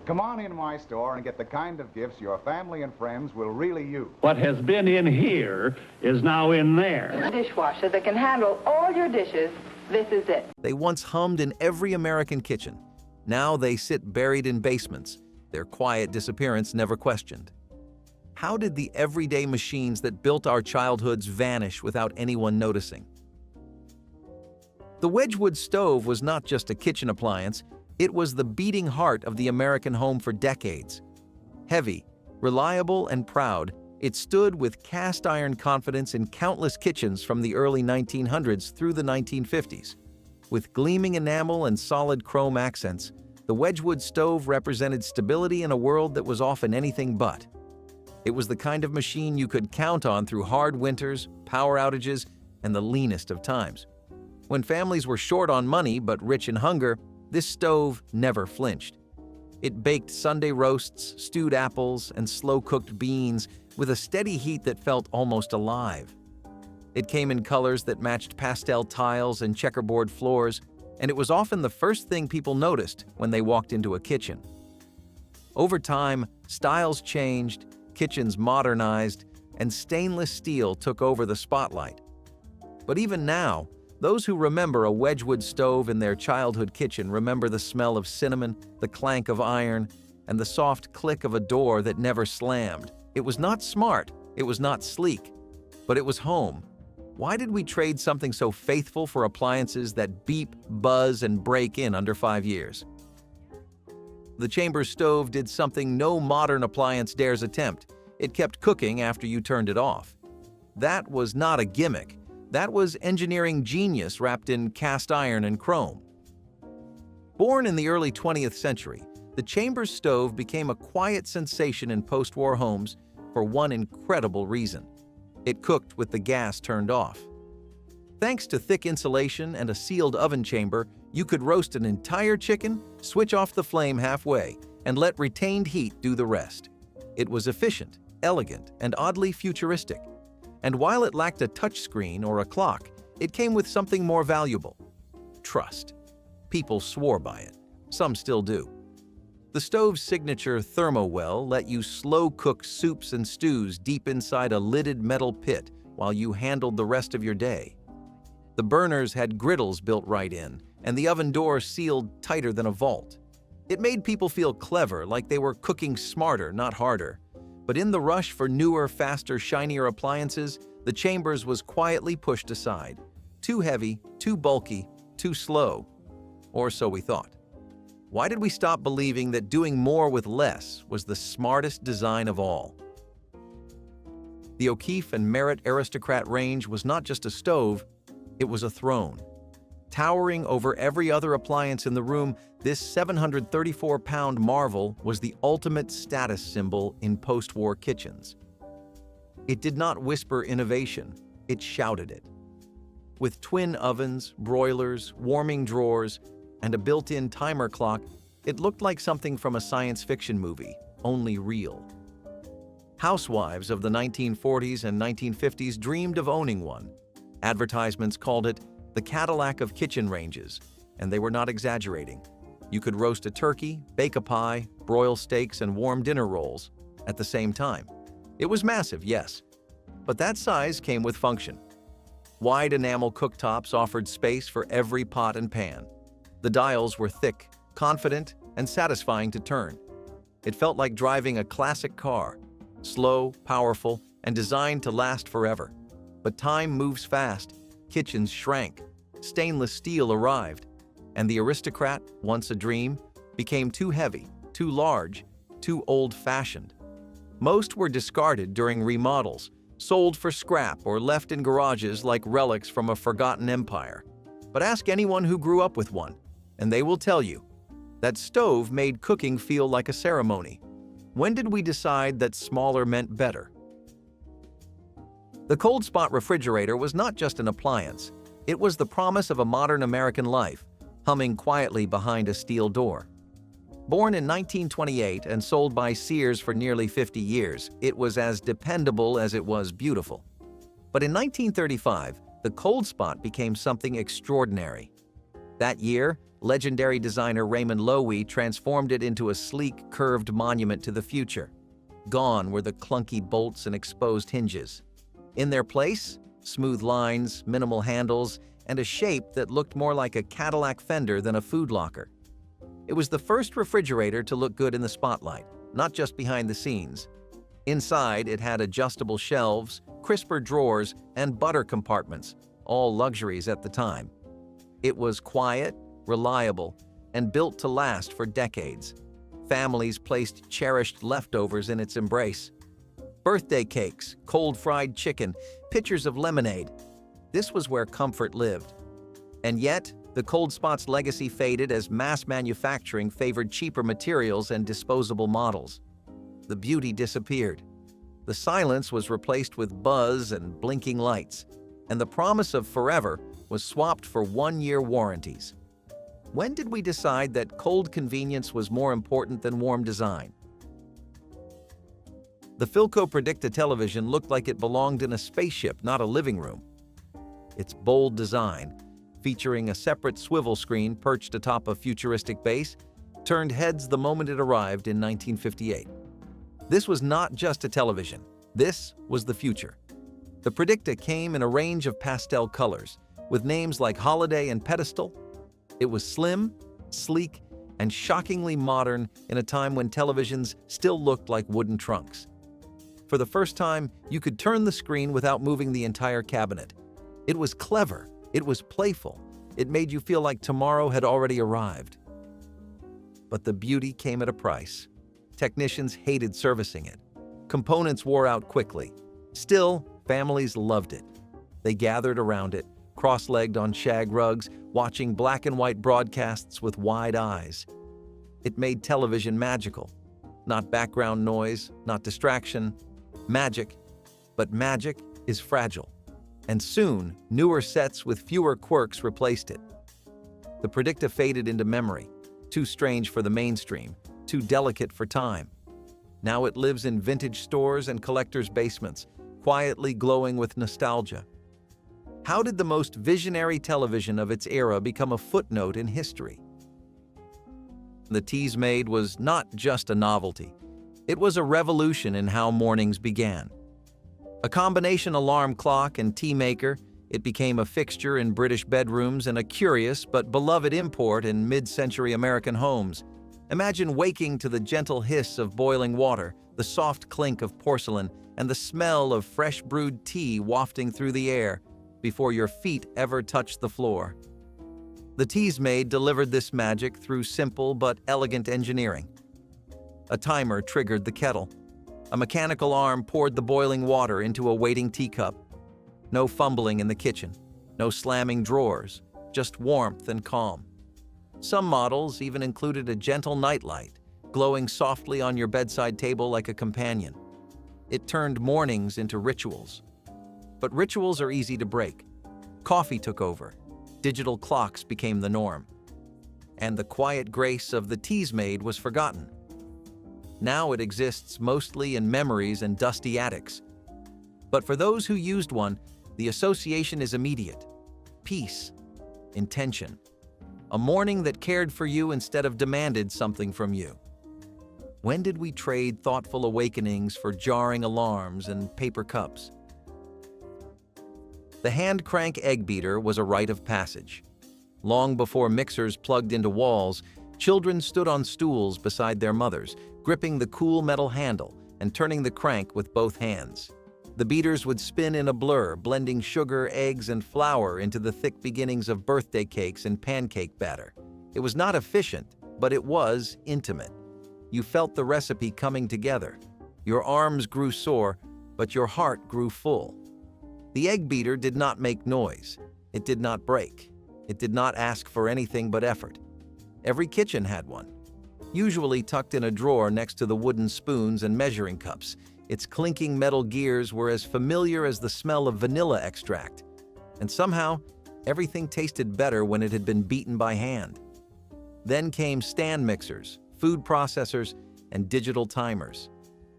Come on into my store and get the kind of gifts your family and friends will really use. What has been in here is now in there. A dishwasher that can handle all your dishes. This is it. They once hummed in every American kitchen. Now they sit buried in basements, their quiet disappearance never questioned. How did the everyday machines that built our childhoods vanish without anyone noticing? The Wedgewood stove was not just a kitchen appliance, it was the beating heart of the American home for decades. Heavy, reliable, and proud, it stood with cast-iron confidence in countless kitchens from the early 1900s through the 1950s. With gleaming enamel and solid chrome accents, the Wedgewood stove represented stability in a world that was often anything but. It was the kind of machine you could count on through hard winters, power outages, and the leanest of times. When families were short on money but rich in hunger, this stove never flinched. It baked Sunday roasts, stewed apples, and slow-cooked beans with a steady heat that felt almost alive. It came in colors that matched pastel tiles and checkerboard floors, and it was often the first thing people noticed when they walked into a kitchen. Over time, styles changed, kitchens modernized, and stainless steel took over the spotlight. But even now, those who remember a Wedgewood stove in their childhood kitchen remember the smell of cinnamon, the clank of iron, and the soft click of a door that never slammed. It was not smart, it was not sleek, but it was home. Why did we trade something so faithful for appliances that beep, buzz, and break in under 5 years? The Chambers stove did something no modern appliance dares attempt. It kept cooking after you turned it off. That was not a gimmick. That was engineering genius wrapped in cast iron and chrome. Born in the early 20th century, the Chambers stove became a quiet sensation in post-war homes for one incredible reason. It cooked with the gas turned off. Thanks to thick insulation and a sealed oven chamber, you could roast an entire chicken, switch off the flame halfway, and let retained heat do the rest. It was efficient, elegant, and oddly futuristic. And while it lacked a touchscreen or a clock, it came with something more valuable: trust. People swore by it. Some still do. The stove's signature thermowell let you slow-cook soups and stews deep inside a lidded metal pit while you handled the rest of your day. The burners had griddles built right in, and the oven door sealed tighter than a vault. It made people feel clever, like they were cooking smarter, not harder. But in the rush for newer, faster, shinier appliances, the Chambers was quietly pushed aside. Too heavy, too bulky, too slow. Or so we thought. Why did we stop believing that doing more with less was the smartest design of all? The O'Keefe and Merritt Aristocrat range was not just a stove, it was a throne. Towering over every other appliance in the room, this 734-pound marvel was the ultimate status symbol in post-war kitchens. It did not whisper innovation, it shouted it. With twin ovens, broilers, warming drawers, and a built-in timer clock, it looked like something from a science fiction movie, only real. Housewives of the 1940s and 1950s dreamed of owning one. Advertisements called it the Cadillac of kitchen ranges, and they were not exaggerating. You could roast a turkey, bake a pie, broil steaks, and warm dinner rolls at the same time. It was massive, yes, but that size came with function. Wide enamel cooktops offered space for every pot and pan. The dials were thick, confident, and satisfying to turn. It felt like driving a classic car, slow, powerful, and designed to last forever. But time moves fast. Kitchens shrank, stainless steel arrived, and the Aristocrat, once a dream, became too heavy, too large, too old-fashioned. Most were discarded during remodels, sold for scrap or left in garages like relics from a forgotten empire. But ask anyone who grew up with one, and they will tell you that stove made cooking feel like a ceremony. When did we decide that smaller meant better? The cold spot refrigerator was not just an appliance. It was the promise of a modern American life, humming quietly behind a steel door. Born in 1928 and sold by Sears for nearly 50 years, it was as dependable as it was beautiful. But in 1935, the cold spot became something extraordinary. That year, legendary designer Raymond Loewy transformed it into a sleek, curved monument to the future. Gone were the clunky bolts and exposed hinges. In their place, smooth lines, minimal handles, and a shape that looked more like a Cadillac fender than a food locker. It was the first refrigerator to look good in the spotlight, not just behind the scenes. Inside, it had adjustable shelves, crisper drawers, and butter compartments, all luxuries at the time. It was quiet, reliable, and built to last for decades. Families placed cherished leftovers in its embrace. Birthday cakes, cold fried chicken, pitchers of lemonade. This was where comfort lived. And yet, the Cold Spot's legacy faded as mass manufacturing favored cheaper materials and disposable models. The beauty disappeared. The silence was replaced with buzz and blinking lights, and the promise of forever was swapped for one-year warranties. When did we decide that cold convenience was more important than warm design? The Filco Predictor television looked like it belonged in a spaceship, not a living room. Its bold design, featuring a separate swivel screen perched atop a futuristic base, turned heads the moment it arrived in 1958. This was not just a television. This was the future. The Predictor came in a range of pastel colors, with names like Holiday and Pedestal. It was slim, sleek, and shockingly modern in a time when televisions still looked like wooden trunks. For the first time, you could turn the screen without moving the entire cabinet. It was clever. It was playful. It made you feel like tomorrow had already arrived. But the beauty came at a price. Technicians hated servicing it. Components wore out quickly. Still, families loved it. They gathered around it, cross-legged on shag rugs, watching black and white broadcasts with wide eyes. It made television magical. Not background noise, not distraction. Magic. But magic is fragile. And soon, newer sets with fewer quirks replaced it. The Predictor faded into memory, too strange for the mainstream, too delicate for time. Now it lives in vintage stores and collectors' basements, quietly glowing with nostalgia. How did the most visionary television of its era become a footnote in history? The Tease-Made was not just a novelty. It was a revolution in how mornings began. A combination alarm clock and tea maker, it became a fixture in British bedrooms and a curious but beloved import in mid-century American homes. Imagine waking to the gentle hiss of boiling water, the soft clink of porcelain, and the smell of fresh brewed tea wafting through the air before your feet ever touched the floor. The Tease-Made delivered this magic through simple but elegant engineering. A timer triggered the kettle. A mechanical arm poured the boiling water into a waiting teacup. No fumbling in the kitchen, no slamming drawers, just warmth and calm. Some models even included a gentle nightlight, glowing softly on your bedside table like a companion. It turned mornings into rituals. But rituals are easy to break. Coffee took over. Digital clocks became the norm. And the quiet grace of the Tease-Made was forgotten. Now it exists mostly in memories and dusty attics. But for those who used one, the association is immediate. Peace, intention. A morning that cared for you instead of demanded something from you. When did we trade thoughtful awakenings for jarring alarms and paper cups? The hand crank egg beater was a rite of passage. Long before mixers plugged into walls, children stood on stools beside their mothers, gripping the cool metal handle and turning the crank with both hands. The beaters would spin in a blur, blending sugar, eggs, and flour into the thick beginnings of birthday cakes and pancake batter. It was not efficient, but it was intimate. You felt the recipe coming together. Your arms grew sore, but your heart grew full. The egg beater did not make noise. It did not break. It did not ask for anything but effort. Every kitchen had one, usually tucked in a drawer next to the wooden spoons and measuring cups. Its clinking metal gears were as familiar as the smell of vanilla extract. And somehow, everything tasted better when it had been beaten by hand. Then came stand mixers, food processors, and digital timers.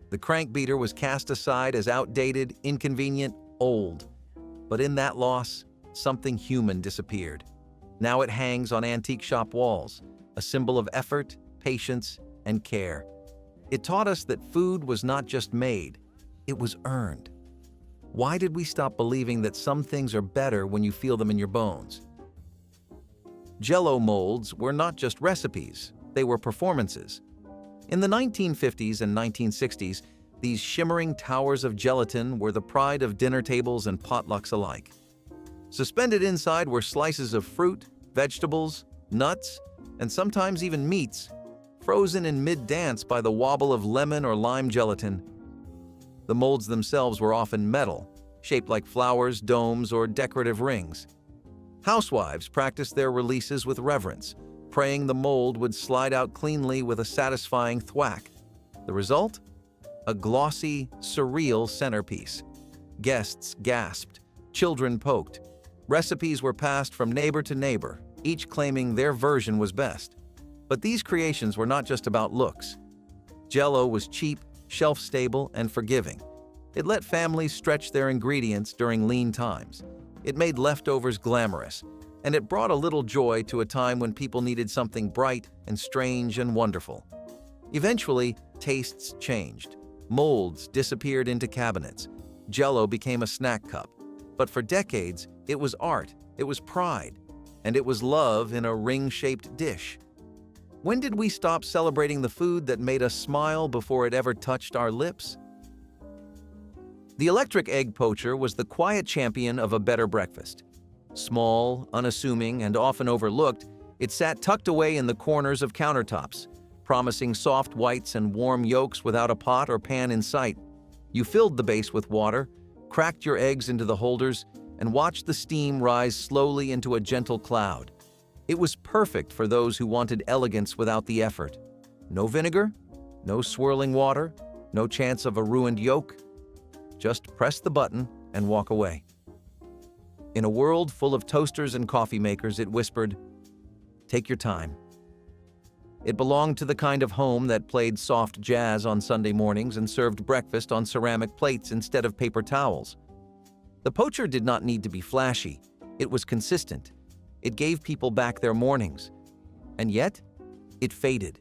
The crank beater was cast aside as outdated, inconvenient, old. But in that loss, something human disappeared. Now it hangs on antique shop walls, a symbol of effort, patience, and care. It taught us that food was not just made, it was earned. Why did we stop believing that some things are better when you feel them in your bones? JellO molds were not just recipes, they were performances. In the 1950s and 1960s, these shimmering towers of gelatin were the pride of dinner tables and potlucks alike. Suspended inside were slices of fruit, vegetables, nuts, and sometimes even meats, frozen in mid-dance by the wobble of lemon or lime gelatin. The molds themselves were often metal, shaped like flowers, domes, or decorative rings. Housewives practiced their releases with reverence, praying the mold would slide out cleanly with a satisfying thwack. The result? A glossy, surreal centerpiece. Guests gasped, children poked. Recipes were passed from neighbor to neighbor, each claiming their version was best. But these creations were not just about looks. JellO was cheap, shelf-stable, and forgiving. It let families stretch their ingredients during lean times. It made leftovers glamorous, and it brought a little joy to a time when people needed something bright and strange and wonderful. Eventually, tastes changed. Molds disappeared into cabinets. JellO became a snack cup. But for decades, it was art, it was pride, and it was love in a ring-shaped dish. When did we stop celebrating the food that made us smile before it ever touched our lips? The electric egg poacher was the quiet champion of a better breakfast. Small, unassuming, and often overlooked, it sat tucked away in the corners of countertops, promising soft whites and warm yolks without a pot or pan in sight. You filled the base with water, cracked your eggs into the holders, and watched the steam rise slowly into a gentle cloud. It was perfect for those who wanted elegance without the effort. No vinegar, no swirling water, no chance of a ruined yolk. Just press the button and walk away. In a world full of toasters and coffee makers, it whispered, "Take your time." It belonged to the kind of home that played soft jazz on Sunday mornings and served breakfast on ceramic plates instead of paper towels. The poacher did not need to be flashy. It was consistent. It gave people back their mornings. And yet, it faded.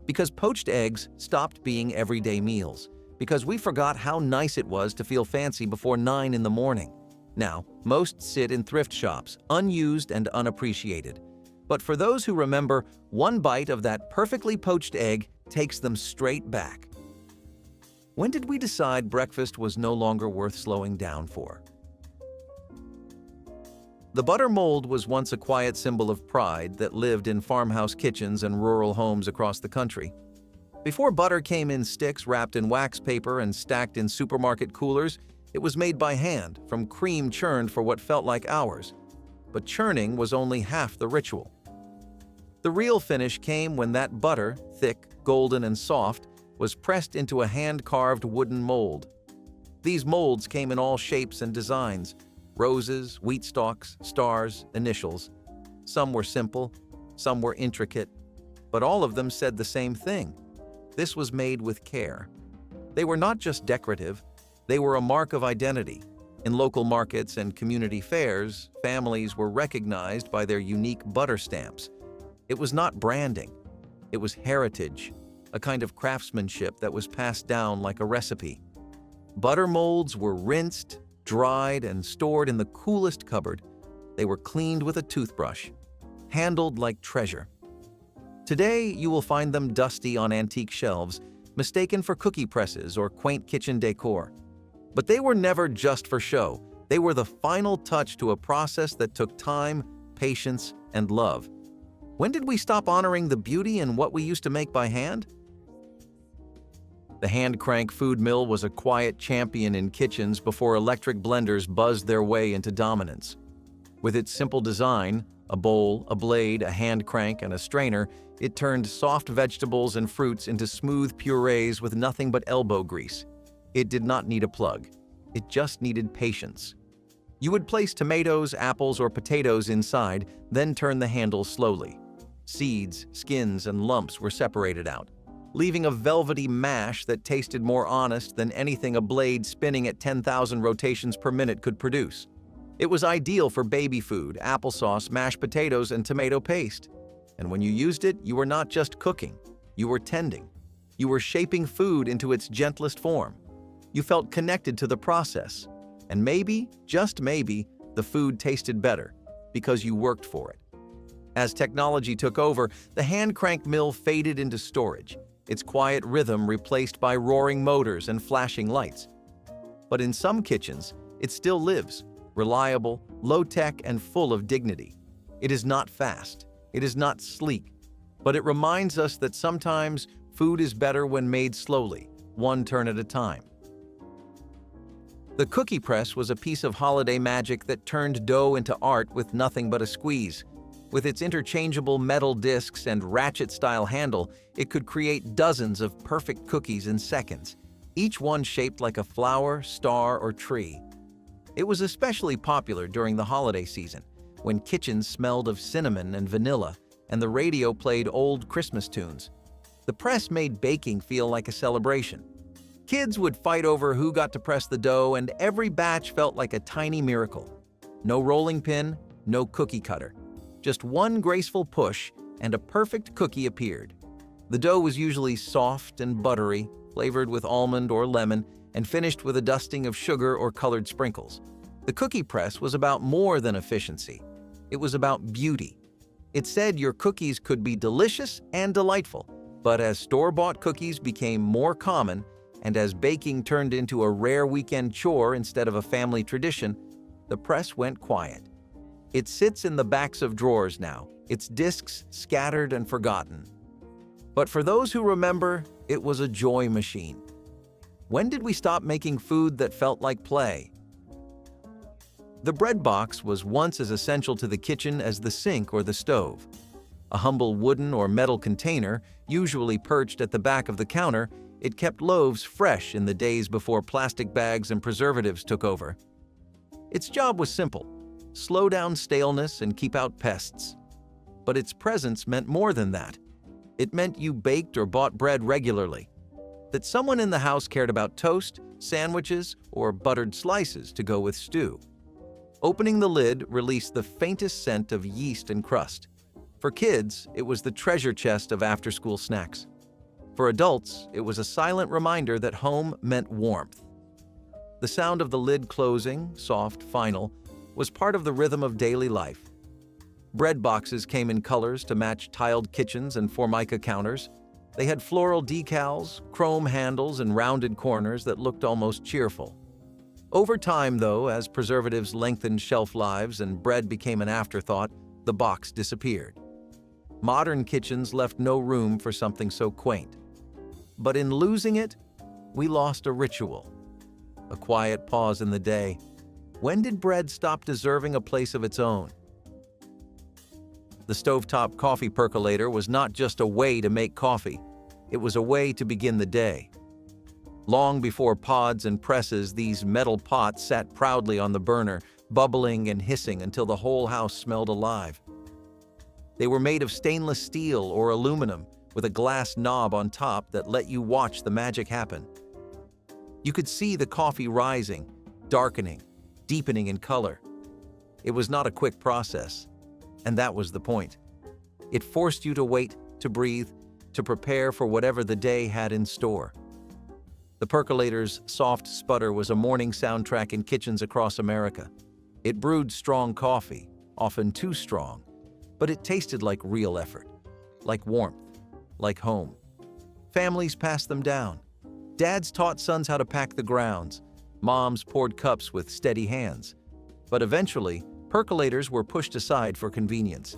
Because poached eggs stopped being everyday meals. Because we forgot how nice it was to feel fancy before 9 in the morning. Now, most sit in thrift shops, unused and unappreciated. But for those who remember, one bite of that perfectly poached egg takes them straight back. When did we decide breakfast was no longer worth slowing down for? The butter mold was once a quiet symbol of pride that lived in farmhouse kitchens and rural homes across the country. Before butter came in sticks wrapped in wax paper and stacked in supermarket coolers, it was made by hand, from cream churned for what felt like hours. But churning was only half the ritual. The real finish came when that butter, thick, golden, and soft, was pressed into a hand-carved wooden mold. These molds came in all shapes and designs: roses, wheat stalks, stars, initials. Some were simple, some were intricate, but all of them said the same thing. This was made with care. They were not just decorative, they were a mark of identity. In local markets and community fairs, families were recognized by their unique butter stamps. It was not branding, it was heritage, a kind of craftsmanship that was passed down like a recipe. Butter molds were rinsed, dried, and stored in the coolest cupboard. They were cleaned with a toothbrush, handled like treasure. Today, you will find them dusty on antique shelves, mistaken for cookie presses or quaint kitchen decor. But they were never just for show. They were the final touch to a process that took time, patience, and love. When did we stop honoring the beauty in what we used to make by hand? The hand-crank food mill was a quiet champion in kitchens before electric blenders buzzed their way into dominance. With its simple design, a bowl, a blade, a hand crank, and a strainer, it turned soft vegetables and fruits into smooth purees with nothing but elbow grease. It did not need a plug. It just needed patience. You would place tomatoes, apples, or potatoes inside, then turn the handle slowly. Seeds, skins, and lumps were separated out, leaving a velvety mash that tasted more honest than anything a blade spinning at 10,000 rotations per minute could produce. It was ideal for baby food, applesauce, mashed potatoes, and tomato paste. And when you used it, you were not just cooking, you were tending. You were shaping food into its gentlest form. You felt connected to the process. And maybe, just maybe, the food tasted better because you worked for it. As technology took over, the hand crank mill faded into storage, its quiet rhythm replaced by roaring motors and flashing lights. But in some kitchens, it still lives, reliable, low-tech, and full of dignity. It is not fast, it is not sleek, but it reminds us that sometimes food is better when made slowly, one turn at a time. The cookie press was a piece of holiday magic that turned dough into art with nothing but a squeeze. With its interchangeable metal discs and ratchet-style handle, it could create dozens of perfect cookies in seconds, each one shaped like a flower, star, or tree. It was especially popular during the holiday season, when kitchens smelled of cinnamon and vanilla, and the radio played old Christmas tunes. The press made baking feel like a celebration. Kids would fight over who got to press the dough, and every batch felt like a tiny miracle. No rolling pin, no cookie cutter. Just one graceful push, and a perfect cookie appeared. The dough was usually soft and buttery, flavored with almond or lemon, and finished with a dusting of sugar or colored sprinkles. The cookie press was about more than efficiency. It was about beauty. It said your cookies could be delicious and delightful, but as store-bought cookies became more common, and as baking turned into a rare weekend chore instead of a family tradition, the press went quiet. It sits in the backs of drawers now, its discs scattered and forgotten. But for those who remember, it was a joy machine. When did we stop making food that felt like play? The bread box was once as essential to the kitchen as the sink or the stove. A humble wooden or metal container, usually perched at the back of the counter, it kept loaves fresh in the days before plastic bags and preservatives took over. Its job was simple: slow down staleness and keep out pests. But its presence meant more than that. It meant you baked or bought bread regularly, that someone in the house cared about toast, sandwiches, or buttered slices to go with stew. Opening the lid released the faintest scent of yeast and crust. For kids, it was the treasure chest of after-school snacks. For adults, it was a silent reminder that home meant warmth. The sound of the lid closing, soft, final, was part of the rhythm of daily life. Bread boxes came in colors to match tiled kitchens and Formica counters. They had floral decals, chrome handles, and rounded corners that looked almost cheerful. Over time, though, as preservatives lengthened shelf lives and bread became an afterthought, the box disappeared. Modern kitchens left no room for something so quaint. But in losing it, we lost a ritual. A quiet pause in the day. When did bread stop deserving a place of its own? The Stovetop coffee percolator was not just a way to make coffee. It was a way to begin the day. Long before pods and presses, these metal pots sat proudly on the burner, bubbling and hissing until the whole house smelled alive. They were made of stainless steel or aluminum, with a glass knob on top that let you watch the magic happen. You could see the coffee rising, darkening, deepening in color. It was not a quick process, and that was the point. It forced you to wait, to breathe, to prepare for whatever the day had in store. The percolator's soft sputter was a morning soundtrack in kitchens across America. It brewed strong coffee, often too strong, but it tasted like real effort, like warmth, like home. Families passed them down. Dads taught sons how to pack the grounds. Moms poured cups with steady hands. But eventually, percolators were pushed aside for convenience.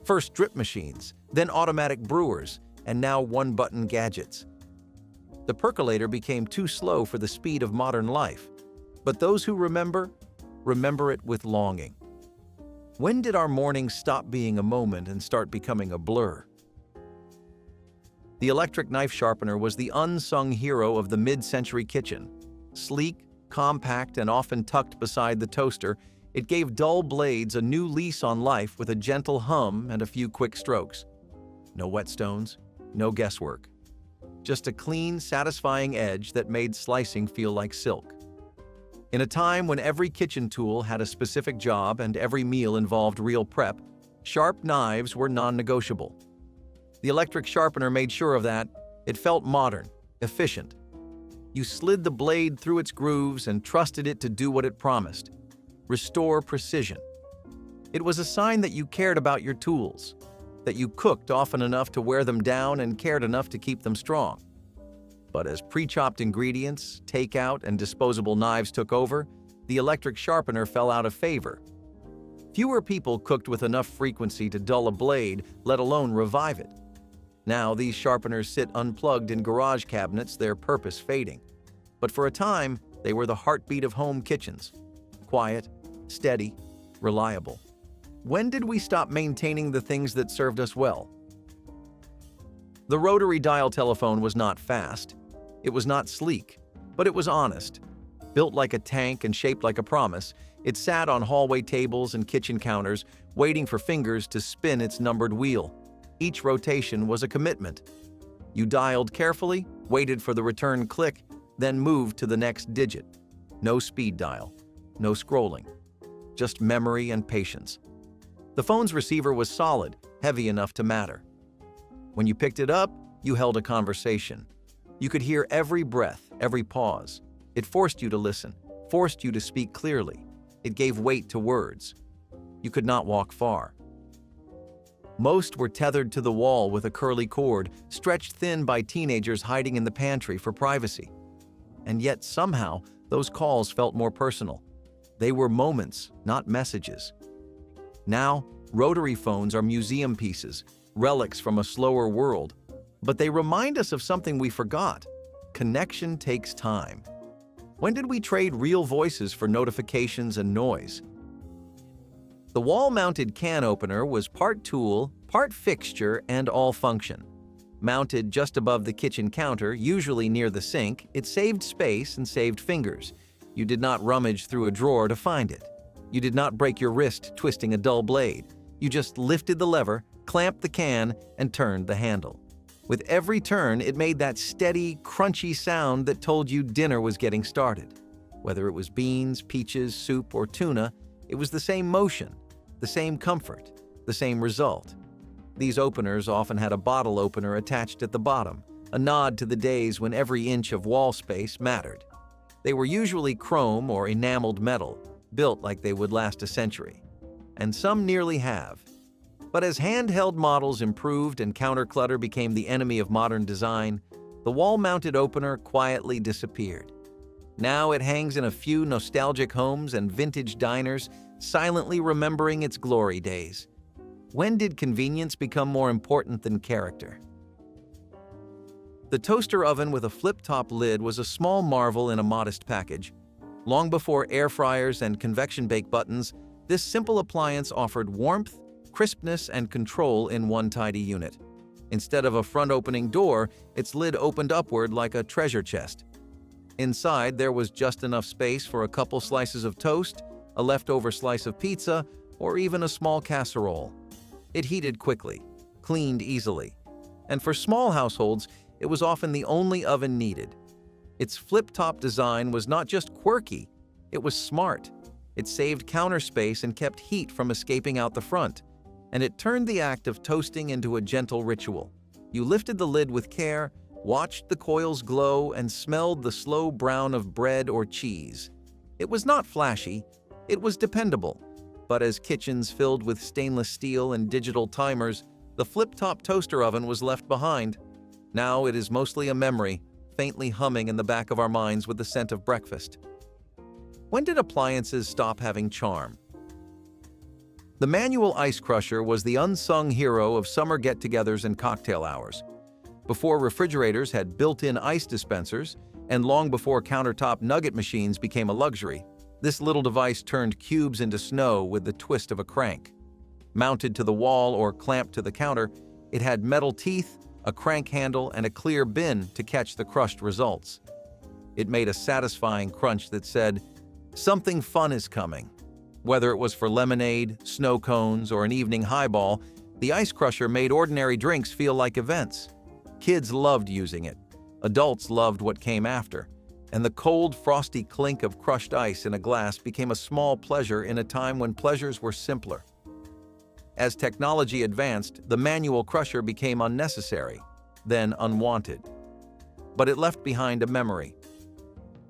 First drip machines, then automatic brewers, and now one-button gadgets. The percolator became too slow for the speed of modern life. But those who remember it with longing. When did our mornings stop being a moment and start becoming a blur? The electric knife sharpener was the unsung hero of the mid-century kitchen. Sleek, compact, and often tucked beside the toaster, it gave dull blades a new lease on life with a gentle hum and a few quick strokes. No whetstones, no guesswork. Just a clean, satisfying edge that made slicing feel like silk. In a time when every kitchen tool had a specific job and every meal involved real prep, sharp knives were non-negotiable. The electric sharpener made sure of that. It felt modern, efficient. You slid the blade through its grooves and trusted it to do what it promised: restore precision. It was a sign that you cared about your tools, that you cooked often enough to wear them down and cared enough to keep them strong. But as pre-chopped ingredients, takeout, and disposable knives took over, the electric sharpener fell out of favor. Fewer people cooked with enough frequency to dull a blade, let alone revive it. Now these sharpeners sit unplugged in garage cabinets, their purpose fading. But for a time, they were the heartbeat of home kitchens. Quiet, steady, reliable. When did we stop maintaining the things that served us well? The rotary dial telephone was not fast. It was not sleek, but it was honest. Built like a tank and shaped like a promise, it sat on hallway tables and kitchen counters, waiting for fingers to spin its numbered wheel. Each rotation was a commitment. You dialed carefully, waited for the return click, then moved to the next digit. No speed dial, no scrolling, just memory and patience. The phone's receiver was solid, heavy enough to matter. When you picked it up, you held a conversation. You could hear every breath, every pause. It forced you to listen, forced you to speak clearly. It gave weight to words. You could not walk far. Most were tethered to the wall with a curly cord, stretched thin by teenagers hiding in the pantry for privacy. And yet somehow, those calls felt more personal. They were moments, not messages. Now, rotary phones are museum pieces, relics from a slower world. But they remind us of something we forgot. Connection takes time. When did we trade real voices for notifications and noise? The wall-mounted can opener was part tool, part fixture, and all function. Mounted just above the kitchen counter, usually near the sink, it saved space and saved fingers. You did not rummage through a drawer to find it. You did not break your wrist twisting a dull blade. You just lifted the lever, clamped the can, and turned the handle. With every turn, it made that steady, crunchy sound that told you dinner was getting started. Whether it was beans, peaches, soup, or tuna, it was the same motion, the same comfort, the same result. These openers often had a bottle opener attached at the bottom, a nod to the days when every inch of wall space mattered. They were usually chrome or enameled metal, built like they would last a century. And some nearly have. But as handheld models improved and counter clutter became the enemy of modern design, the wall-mounted opener quietly disappeared. Now it hangs in a few nostalgic homes and vintage diners, silently remembering its glory days. When did convenience become more important than character? The toaster oven with a flip-top lid was a small marvel in a modest package. Long before air fryers and convection bake buttons, this simple appliance offered warmth, crispness, and control in one tidy unit. Instead of a front-opening door, its lid opened upward like a treasure chest. Inside, there was just enough space for a couple slices of toast, a leftover slice of pizza, or even a small casserole. It heated quickly, cleaned easily, and for small households, it was often the only oven needed. Its flip-top design was not just quirky, it was smart. It saved counter space and kept heat from escaping out the front, and it turned the act of toasting into a gentle ritual. You lifted the lid with care, watched the coils glow, and smelled the slow brown of bread or cheese. It was not flashy, it was dependable, but as kitchens filled with stainless steel and digital timers, the flip-top toaster oven was left behind. Now it is mostly a memory, faintly humming in the back of our minds with the scent of breakfast. When did appliances stop having charm? The manual ice crusher was the unsung hero of summer get-togethers and cocktail hours. Before refrigerators had built-in ice dispensers, and long before countertop nugget machines became a luxury, this little device turned cubes into snow with the twist of a crank. Mounted to the wall or clamped to the counter, it had metal teeth, a crank handle, and a clear bin to catch the crushed results. It made a satisfying crunch that said, "Something fun is coming." Whether it was for lemonade, snow cones, or an evening highball, the ice crusher made ordinary drinks feel like events. Kids loved using it. Adults loved what came after. and the cold, frosty clink of crushed ice in a glass became a small pleasure in a time when pleasures were simpler. As technology advanced, the manual crusher became unnecessary, then unwanted. But it left behind a memory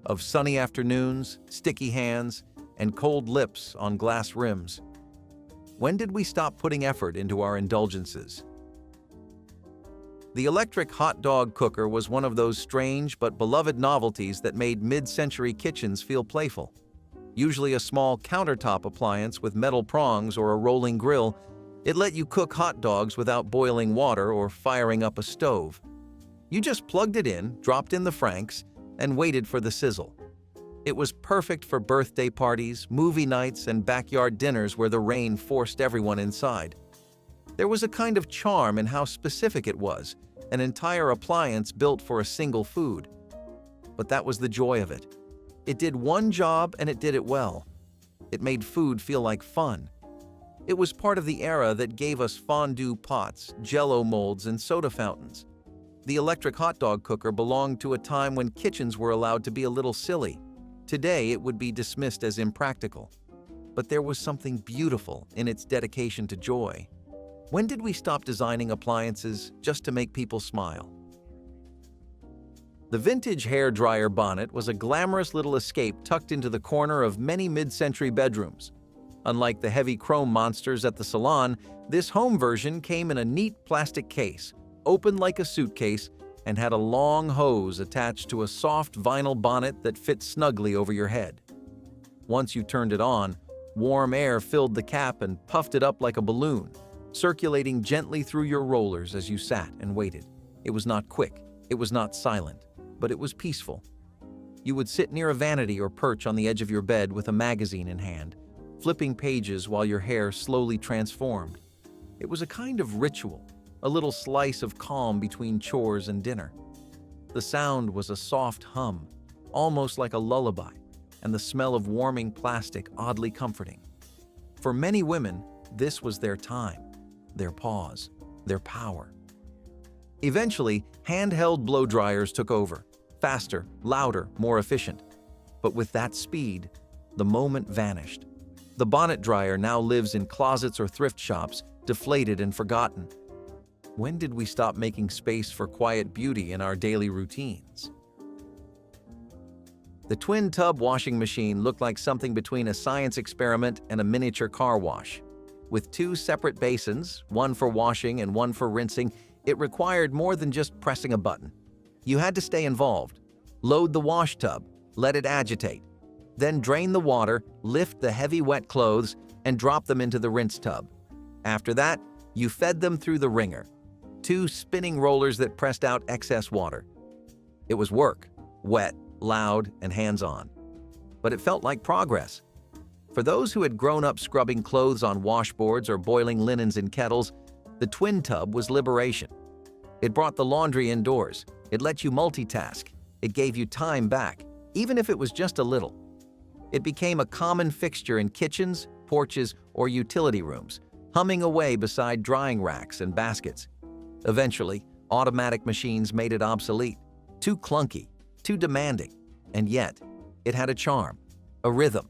of sunny afternoons, sticky hands, and cold lips on glass rims. When did we stop putting effort into our indulgences? The electric hot dog cooker was one of those strange but beloved novelties that made mid-century kitchens feel playful. Usually a small countertop appliance with metal prongs or a rolling grill, it let you cook hot dogs without boiling water or firing up a stove. You just plugged it in, dropped in the Franks, and waited for the sizzle. It was perfect for birthday parties, movie nights, and backyard dinners where the rain forced everyone inside. There was a kind of charm in how specific it was, an entire appliance built for a single food. But that was the joy of it. It did one job and it did it well. It made food feel like fun. It was part of the era that gave us fondue pots, JellO molds, and soda fountains. The electric hot dog cooker belonged to a time when kitchens were allowed to be a little silly. Today, it would be dismissed as impractical. But there was something beautiful in its dedication to joy. When did we stop designing appliances just to make people smile? The vintage hair dryer Bonnet was a glamorous little escape tucked into the corner of many mid-century bedrooms. Unlike the heavy chrome monsters at the salon, this home version came in a neat plastic case, open like a suitcase, and had a long hose attached to a soft vinyl bonnet that fit snugly over your head. Once you turned it on, warm air filled the cap and puffed it up like a balloon, circulating gently through your rollers as you sat and waited. It was not quick, it was not silent, but it was peaceful. You would sit near a vanity or perch on the edge of your bed with a magazine in hand, flipping pages while your hair slowly transformed. It was a kind of ritual, a little slice of calm between chores and dinner. The sound was a soft hum, almost like a lullaby, and the smell of warming plastic oddly comforting. For many women, this was their time, their pause, their power. Eventually, handheld blow dryers took over, faster, louder, more efficient. But with that speed, the moment vanished. The Bonnet Dryer now lives in closets or thrift shops, deflated and forgotten. When did we stop making space for quiet beauty in our daily routines? The twin tub washing machine looked like something between a science experiment and a miniature car wash. With two separate basins, one for washing and one for rinsing, it required more than just pressing a button. You had to stay involved. Load the wash tub, let it agitate. Then drain the water, lift the heavy wet clothes, and drop them into the rinse tub. After that, you fed them through the wringer, two spinning rollers that pressed out excess water. It was work, wet, loud, and hands-on. But it felt like progress. For those who had grown up scrubbing clothes on washboards or boiling linens in kettles, the twin tub was liberation. It brought the laundry indoors. It let you multitask. It gave you time back, even if it was just a little. It became a common fixture in kitchens, porches, or utility rooms, humming away beside drying racks and baskets. Eventually, automatic machines made it obsolete, too clunky, too demanding, and yet, it had a charm, a rhythm,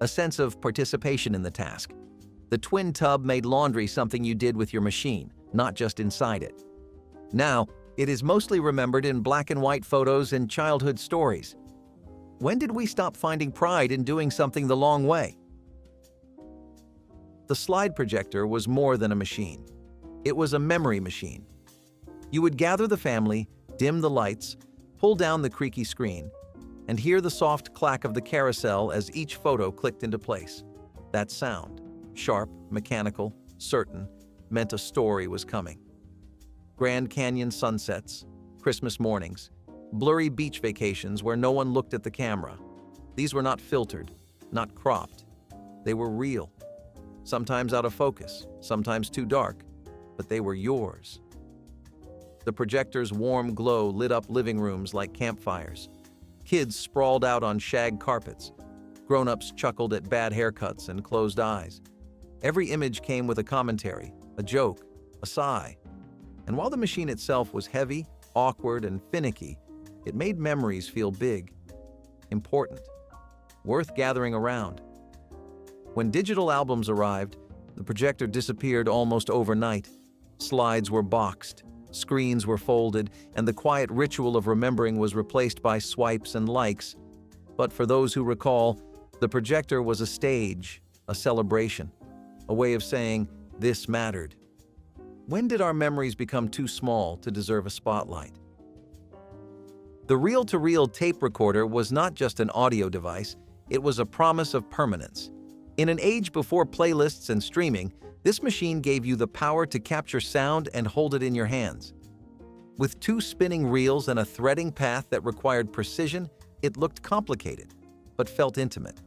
a sense of participation in the task. The twin tub made laundry something you did with your machine, not just inside it. Now, it is mostly remembered in black and white photos and childhood stories. When did we stop finding pride in doing something the long way? The slide projector was more than a machine. It was a memory machine. You would gather the family, dim the lights, pull down the creaky screen, and hear the soft clack of the carousel as each photo clicked into place. That sound, sharp, mechanical, certain, meant a story was coming. Grand Canyon sunsets, Christmas mornings, blurry beach vacations where no one looked at the camera. These were not filtered, not cropped. They were real. Sometimes out of focus, sometimes too dark, but they were yours. The projector's warm glow lit up living rooms like campfires. Kids sprawled out on shag carpets. Grown-ups chuckled at bad haircuts and closed eyes. Every image came with a commentary, a joke, a sigh. And while the machine itself was heavy, awkward, and finicky, it made memories feel big. important, worth gathering around. When digital albums arrived, the projector disappeared almost overnight. Slides were boxed, screens were folded, and the quiet ritual of remembering was replaced by swipes and likes. But for those who recall, the projector was a stage, a celebration, a way of saying, "This mattered." When did our memories become too small to deserve a spotlight? The reel-to-reel tape recorder was not just an audio device, it was a promise of permanence. In an age before playlists and streaming, this machine gave you the power to capture sound and hold it in your hands. With 2 spinning reels and a threading path that required precision, it looked complicated, but felt intimate.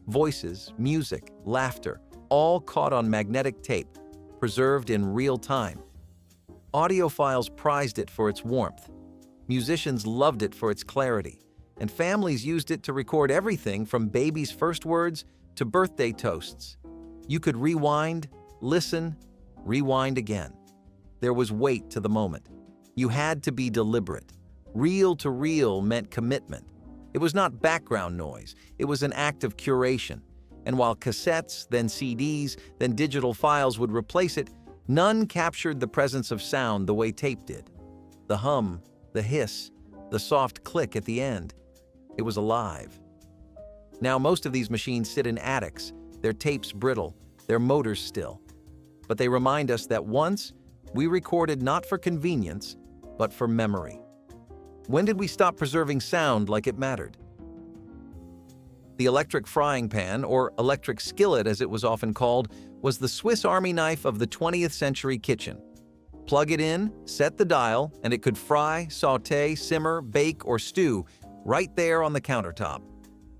Voices, music, laughter, all caught on magnetic tape, preserved in real time. Audiophiles prized it for its warmth. Musicians loved it for its clarity, and families used it to record everything from baby's first words to birthday toasts. You could rewind, listen, rewind again. There was weight to the moment. You had to be deliberate. Reel to reel meant commitment. It was not background noise, it was an act of curation. And while cassettes, then CDs, then digital files would replace it, none captured the presence of sound the way tape did. The hum, the hiss, the soft click at the end. It was alive. Now most of these machines sit in attics, their tapes brittle, their motors still. But they remind us that once, we recorded not for convenience, but for memory. When did we stop preserving sound like it mattered? The electric frying pan, or electric skillet as it was often called, was the Swiss Army knife of the 20th century kitchen. Plug it in, set the dial, and it could fry, sauté, simmer, bake, or stew right there on the countertop.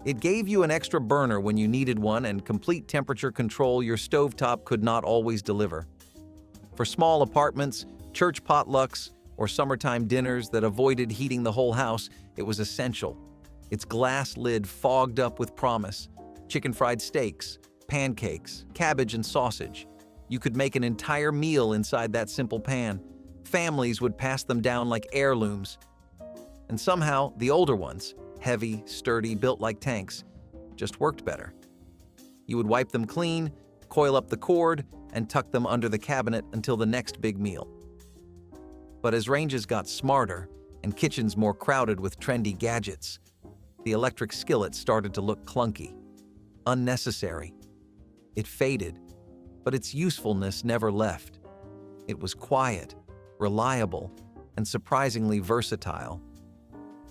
It gave you an extra burner when you needed one and complete temperature control your stovetop could not always deliver. For small apartments, church potlucks, or summertime dinners that avoided heating the whole house, it was essential. Its glass lid fogged up with promise. Chicken fried steaks, pancakes, cabbage and sausage. You could make an entire meal inside that simple pan. Families would pass them down like heirlooms. And somehow, the older ones, heavy, sturdy, built like tanks, just worked better. You would wipe them clean, coil up the cord, and tuck them under the cabinet until the next big meal. But as ranges got smarter and kitchens more crowded with trendy gadgets, the electric skillet started to look clunky, unnecessary. It faded, but its usefulness never left. It was quiet, reliable, and surprisingly versatile.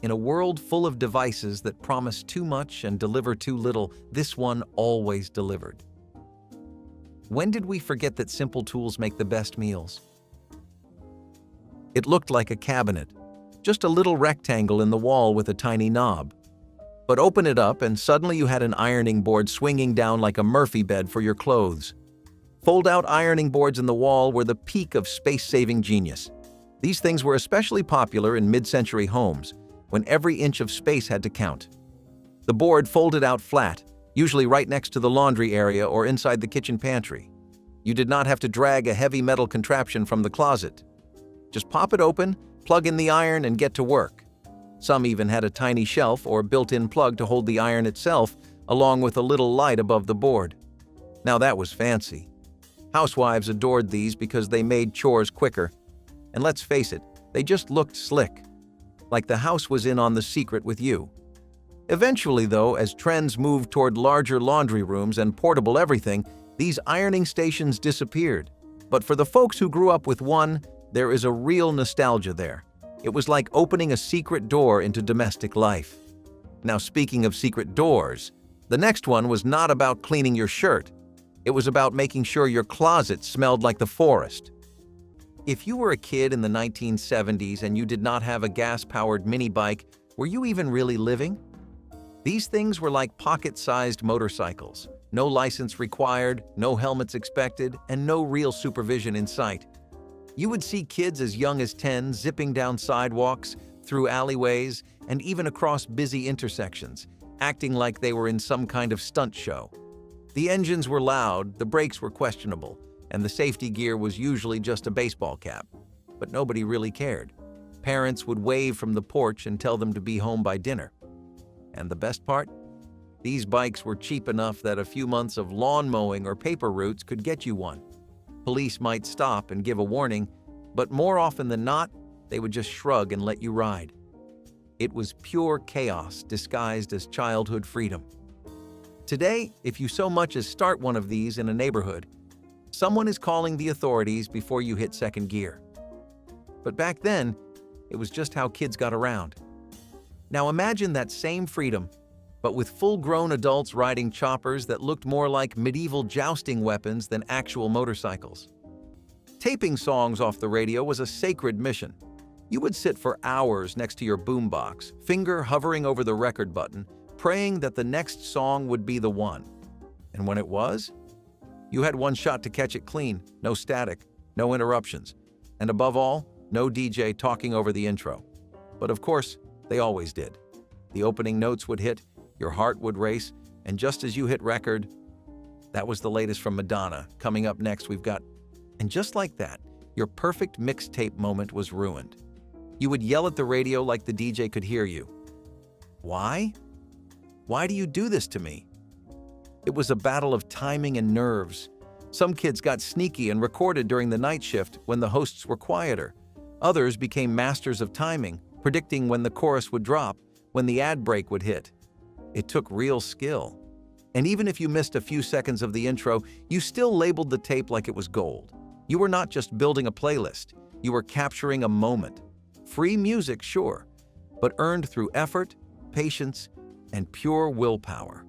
In a world full of devices that promise too much and deliver too little, this one always delivered. When did we forget that simple tools make the best meals? It looked like a cabinet, just a little rectangle in the wall with a tiny knob. But open it up and suddenly you had an ironing board swinging down like a Murphy bed for your clothes. Fold-out ironing boards in the wall were the peak of space-saving genius. These things were especially popular in mid-century homes, when every inch of space had to count. The board folded out flat, usually right next to the laundry area or inside the kitchen pantry. You did not have to drag a heavy metal contraption from the closet. Just pop it open, plug in the iron, and get to work. Some even had a tiny shelf or built-in plug to hold the iron itself, along with a little light above the board. Now that was fancy. Housewives adored these because they made chores quicker. And let's face it, they just looked slick. Like the house was in on the secret with you. Eventually, though, as trends moved toward larger laundry rooms and portable everything, these ironing stations disappeared. But for the folks who grew up with one, there is a real nostalgia there. It was like opening a secret door into domestic life. Now, speaking of secret doors, the next one was not about cleaning your shirt. It was about making sure your closet smelled like the forest. If you were a kid in the 1970s and you did not have a gas-powered minibike, were you even really living? These things were like pocket-sized motorcycles. No license required, no helmets expected, and no real supervision in sight. You would see kids as young as 10 zipping down sidewalks, through alleyways, and even across busy intersections, acting like they were in some kind of stunt show. The engines were loud, the brakes were questionable, and the safety gear was usually just a baseball cap. But nobody really cared. Parents would wave from the porch and tell them to be home by dinner. And the best part? These bikes were cheap enough that a few months of lawn mowing or paper routes could get you one. Police might stop and give a warning, but more often than not, they would just shrug and let you ride. It was pure chaos disguised as childhood freedom. Today, if you so much as start one of these in a neighborhood, someone is calling the authorities before you hit second gear. But back then, it was just how kids got around. Now imagine that same freedom, but with full-grown adults riding choppers that looked more like medieval jousting weapons than actual motorcycles. Taping songs off the radio was a sacred mission. You would sit for hours next to your boombox, finger hovering over the record button, praying that the next song would be the one. And when it was, you had one shot to catch it clean, no static, no interruptions, and above all, no DJ talking over the intro. But of course, they always did. The opening notes would hit, your heart would race, and just as you hit record, that was the latest from Madonna. Coming up next, we've got... And just like that, your perfect mixtape moment was ruined. You would yell at the radio like the DJ could hear you. Why? Why do you do this to me? It was a battle of timing and nerves. Some kids got sneaky and recorded during the night shift when the hosts were quieter. Others became masters of timing, predicting when the chorus would drop, when the ad break would hit. It took real skill. And even if you missed a few seconds of the intro, you still labeled the tape like it was gold. You were not just building a playlist, you were capturing a moment. Free music, sure, but earned through effort, patience, and pure willpower.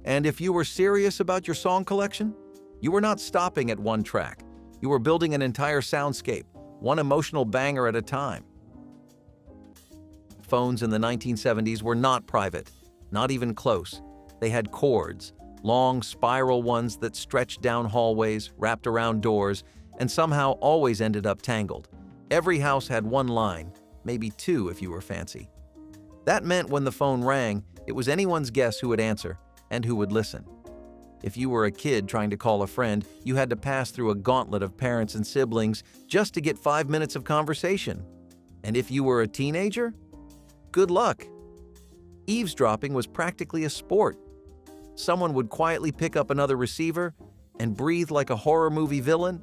And if you were serious about your song collection, you were not stopping at one track. You were building an entire soundscape, one emotional banger at a time. Phones in the 1970s were not private, not even close. They had cords, long spiral ones that stretched down hallways, wrapped around doors, and somehow always ended up tangled. Every house had one line, maybe two if you were fancy. That meant when the phone rang, it was anyone's guess who would answer and who would listen. If you were a kid trying to call a friend, you had to pass through a gauntlet of parents and siblings just to get 5 minutes of conversation. And if you were a teenager, good luck. Eavesdropping was practically a sport. Someone would quietly pick up another receiver and breathe like a horror movie villain.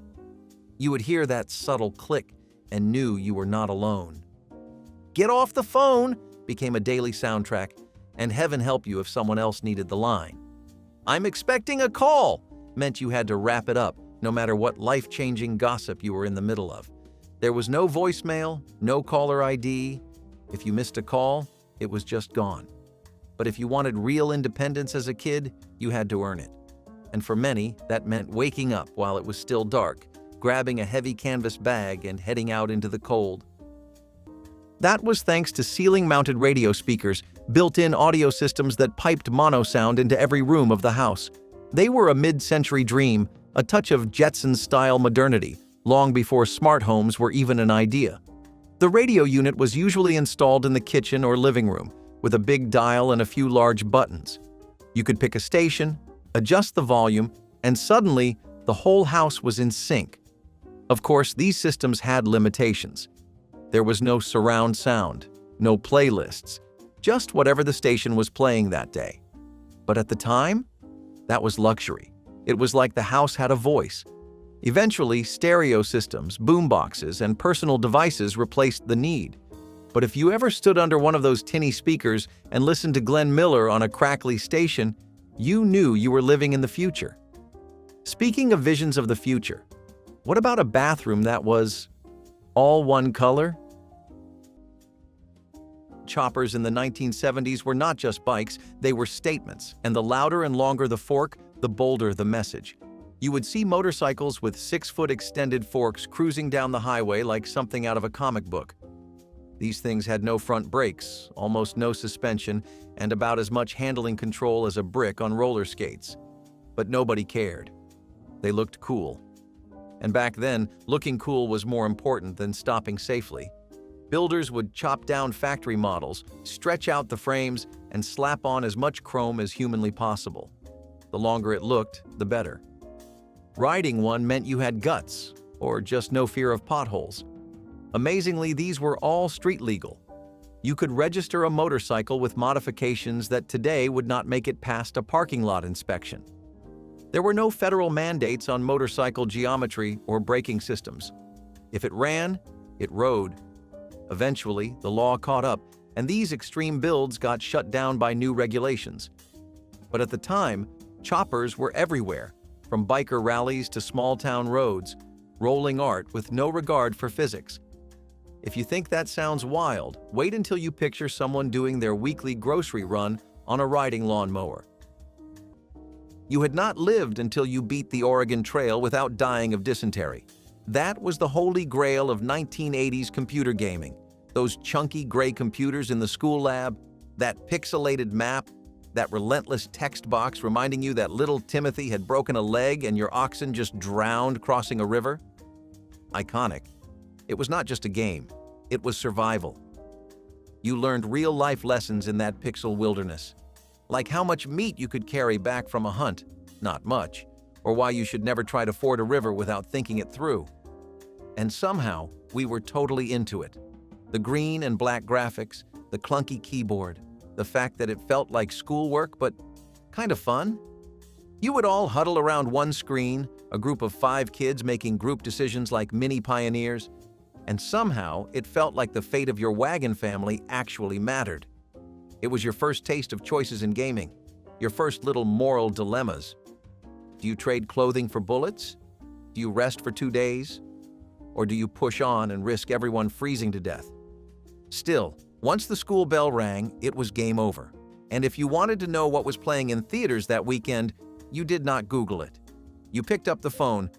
You would hear that subtle click and knew you were not alone. Get off the phone became a daily soundtrack, and heaven help you if someone else needed the line. I'm expecting a call meant you had to wrap it up, no matter what life-changing gossip you were in the middle of. There was no voicemail, no caller ID. If you missed a call, it was just gone. But if you wanted real independence as a kid, you had to earn it. And for many, that meant waking up while it was still dark, grabbing a heavy canvas bag and heading out into the cold. That was thanks to ceiling-mounted radio speakers, built-in audio systems that piped mono sound into every room of the house. They were a mid-century dream, a touch of Jetsons-style modernity, long before smart homes were even an idea. The radio unit was usually installed in the kitchen or living room, with a big dial and a few large buttons. You could pick a station, adjust the volume, and suddenly, the whole house was in sync. Of course, these systems had limitations. There was no surround sound, no playlists, just whatever the station was playing that day. But at the time, that was luxury. It was like the house had a voice. Eventually, stereo systems, boomboxes, and personal devices replaced the need. But if you ever stood under one of those tinny speakers and listened to Glenn Miller on a crackly station, you knew you were living in the future. Speaking of visions of the future, what about a bathroom that was all one color? Choppers in the 1970s were not just bikes, they were statements, and the louder and longer the fork, the bolder the message. You would see motorcycles with 6-foot extended forks cruising down the highway like something out of a comic book. These things had no front brakes, almost no suspension, and about as much handling control as a brick on roller skates. But nobody cared. They looked cool. And back then, looking cool was more important than stopping safely. Builders would chop down factory models, stretch out the frames, and slap on as much chrome as humanly possible. The longer it looked, the better. Riding one meant you had guts, or just no fear of potholes. Amazingly, these were all street legal. You could register a motorcycle with modifications that today would not make it past a parking lot inspection. There were no federal mandates on motorcycle geometry or braking systems. If it ran, it rode. Eventually, the law caught up, and these extreme builds got shut down by new regulations. But at the time, choppers were everywhere, from biker rallies to small-town roads, rolling art with no regard for physics. If you think that sounds wild, wait until you picture someone doing their weekly grocery run on a riding lawnmower. You had not lived until you beat the Oregon Trail without dying of dysentery. That was the holy grail of 1980s computer gaming. Those chunky gray computers in the school lab, that pixelated map, that relentless text box reminding you that little Timothy had broken a leg and your oxen just drowned crossing a river. Iconic. It was not just a game, it was survival. You learned real-life lessons in that pixel wilderness, like how much meat you could carry back from a hunt, not much, or why you should never try to ford a river without thinking it through. And somehow, we were totally into it. The green and black graphics, the clunky keyboard, the fact that it felt like schoolwork but kind of fun. You would all huddle around one screen, a group of 5 kids making group decisions like mini pioneers, and somehow it felt like the fate of your wagon family actually mattered. It was your first taste of choices in gaming, your first little moral dilemmas. Do you trade clothing for bullets? Do you rest for 2 days? Or do you push on and risk everyone freezing to death? Still, once the school bell rang, it was game over. And if you wanted to know what was playing in theaters that weekend, you did not Google it. You picked up the phone.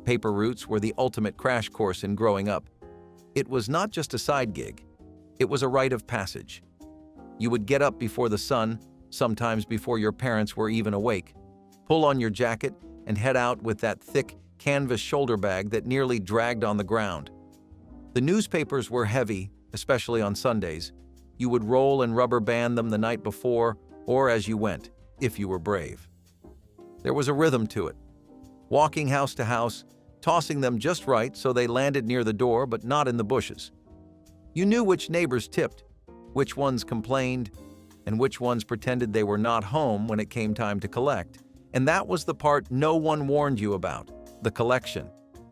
Paper routes were the ultimate crash course in growing up. It was not just a side gig. It was a rite of passage. You would get up before the sun, sometimes before your parents were even awake, pull on your jacket, and head out with that thick canvas shoulder bag that nearly dragged on the ground. The newspapers were heavy, especially on Sundays. You would roll and rubber band them the night before or as you went, if you were brave. There was a rhythm to it. Walking house to house, tossing them just right so they landed near the door but not in the bushes. You knew which neighbors tipped, which ones complained, and which ones pretended they were not home when it came time to collect. And that was the part no one warned you about, the collection.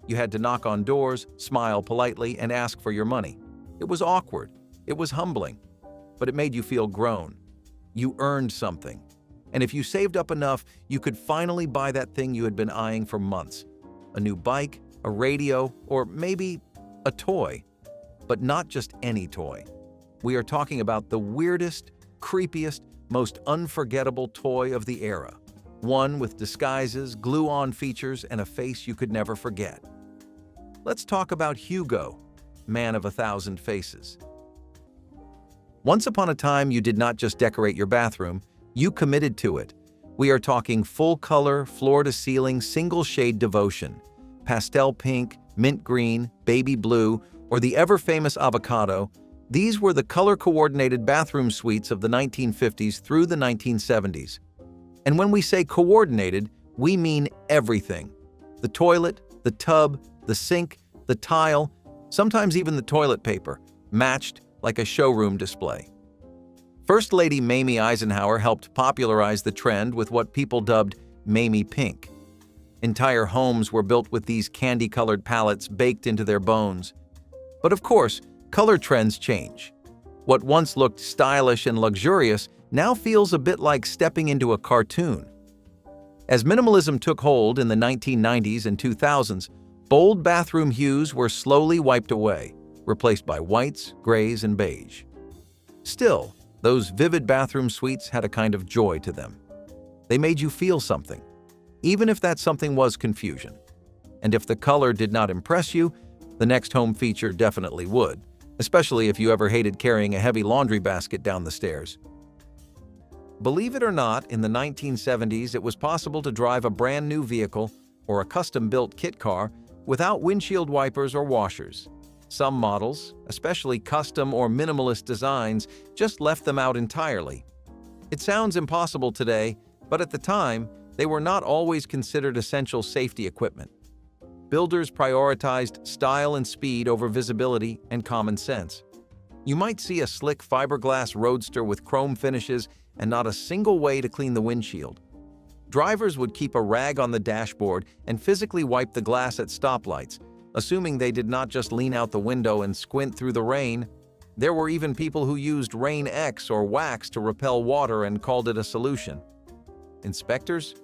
You had to knock on doors, smile politely, and ask for your money. It was awkward. It was humbling. But it made you feel grown. You earned something. And if you saved up enough, you could finally buy that thing you had been eyeing for months. A new bike, a radio, or maybe a toy. But not just any toy. We are talking about the weirdest, creepiest, most unforgettable toy of the era. One with disguises, glue-on features, and a face you could never forget. Let's talk about Hugo, man of 1,000 faces. Once upon a time, you did not just decorate your bathroom, you committed to it. We are talking full-color, floor-to-ceiling, single-shade devotion. Pastel pink, mint green, baby blue, or the ever-famous avocado, these were the color-coordinated bathroom suites of the 1950s through the 1970s. And when we say coordinated, we mean everything. The toilet, the tub, the sink, the tile, sometimes even the toilet paper, matched like a showroom display. First Lady Mamie Eisenhower helped popularize the trend with what people dubbed Mamie Pink. Entire homes were built with these candy-colored palettes baked into their bones. But of course, color trends change. What once looked stylish and luxurious now feels a bit like stepping into a cartoon. As minimalism took hold in the 1990s and 2000s, bold bathroom hues were slowly wiped away, replaced by whites, grays, and beige. Still, those vivid bathroom suites had a kind of joy to them. They made you feel something, even if that something was confusion. And if the color did not impress you, the next home feature definitely would, especially if you ever hated carrying a heavy laundry basket down the stairs. Believe it or not, in the 1970s, it was possible to drive a brand new vehicle or a custom-built kit car without windshield wipers or washers. Some models, especially custom or minimalist designs, just left them out entirely. It sounds impossible today, but at the time, they were not always considered essential safety equipment. Builders prioritized style and speed over visibility and common sense. You might see a slick fiberglass roadster with chrome finishes and not a single way to clean the windshield. Drivers would keep a rag on the dashboard and physically wipe the glass at stoplights, assuming they did not just lean out the window and squint through the rain. There were even people who used Rain X or wax to repel water and called it a solution. Inspectors?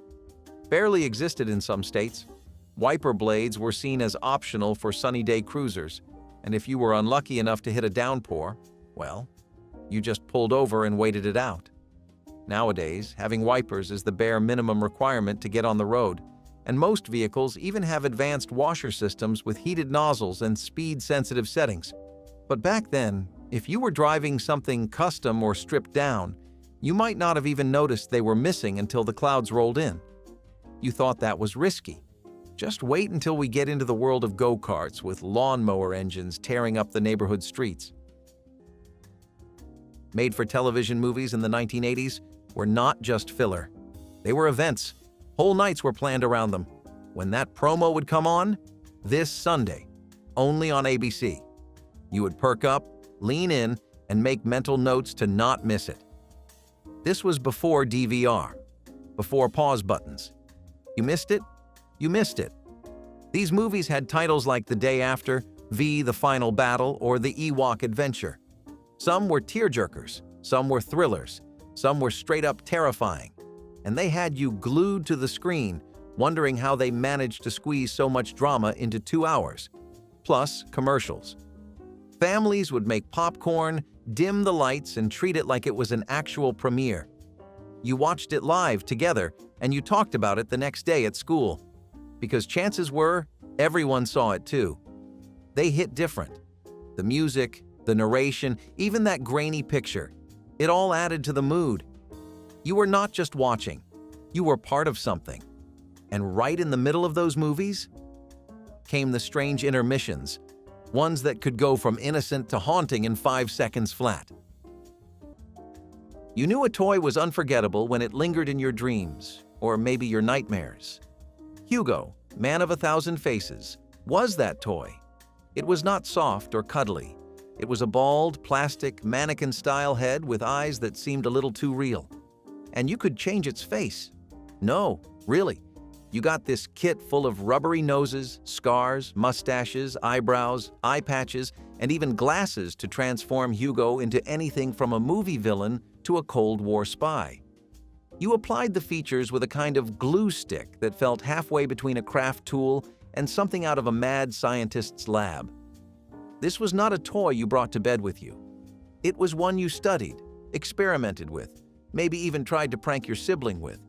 Barely existed in some states. Wiper blades were seen as optional for sunny day cruisers, and if you were unlucky enough to hit a downpour, well, you just pulled over and waited it out. Nowadays, having wipers is the bare minimum requirement to get on the road, and most vehicles even have advanced washer systems with heated nozzles and speed-sensitive settings. But back then, if you were driving something custom or stripped down, you might not have even noticed they were missing until the clouds rolled in. You thought that was risky. Just wait until we get into the world of go-karts with lawnmower engines tearing up the neighborhood streets. Made-for-television movies in the 1980s were not just filler. They were events. Whole nights were planned around them. When that promo would come on, this Sunday, only on ABC, you would perk up, lean in, and make mental notes to not miss it. This was before DVR, before pause buttons. You missed it? You missed it. These movies had titles like The Day After, V, The Final Battle, or The Ewok Adventure. Some were tearjerkers, some were thrillers, some were straight-up terrifying, and they had you glued to the screen, wondering how they managed to squeeze so much drama into 2 hours. Plus, commercials. Families would make popcorn, dim the lights, and treat it like it was an actual premiere. You watched it live together, and you talked about it the next day at school, because chances were everyone saw it too. They hit different. The music, the narration, even that grainy picture, it all added to the mood. You were not just watching, you were part of something. And right in the middle of those movies came the strange intermissions, ones that could go from innocent to haunting in 5 seconds flat. You knew a toy was unforgettable when it lingered in your dreams, or maybe your nightmares. Hugo, Man of 1,000 Faces, was that toy. It was not soft or cuddly. It was a bald, plastic, mannequin-style head with eyes that seemed a little too real. And you could change its face. No, really. You got this kit full of rubbery noses, scars, mustaches, eyebrows, eye patches, and even glasses to transform Hugo into anything from a movie villain to a Cold War spy. You applied the features with a kind of glue stick that felt halfway between a craft tool and something out of a mad scientist's lab. This was not a toy you brought to bed with you. It was one you studied, experimented with, maybe even tried to prank your sibling with.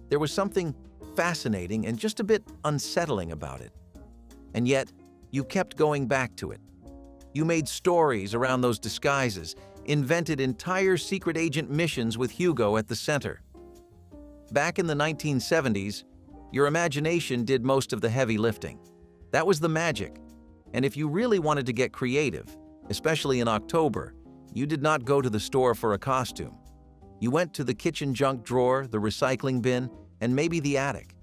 There was something fascinating and just a bit unsettling about it. And yet, you kept going back to it. You made stories around those disguises, invented entire secret agent missions with Hugo at the center. Back in the 1970s, your imagination did most of the heavy lifting. That was the magic. And if you really wanted to get creative, especially in October, you did not go to the store for a costume. You went to the kitchen junk drawer, the recycling bin, and maybe the attic.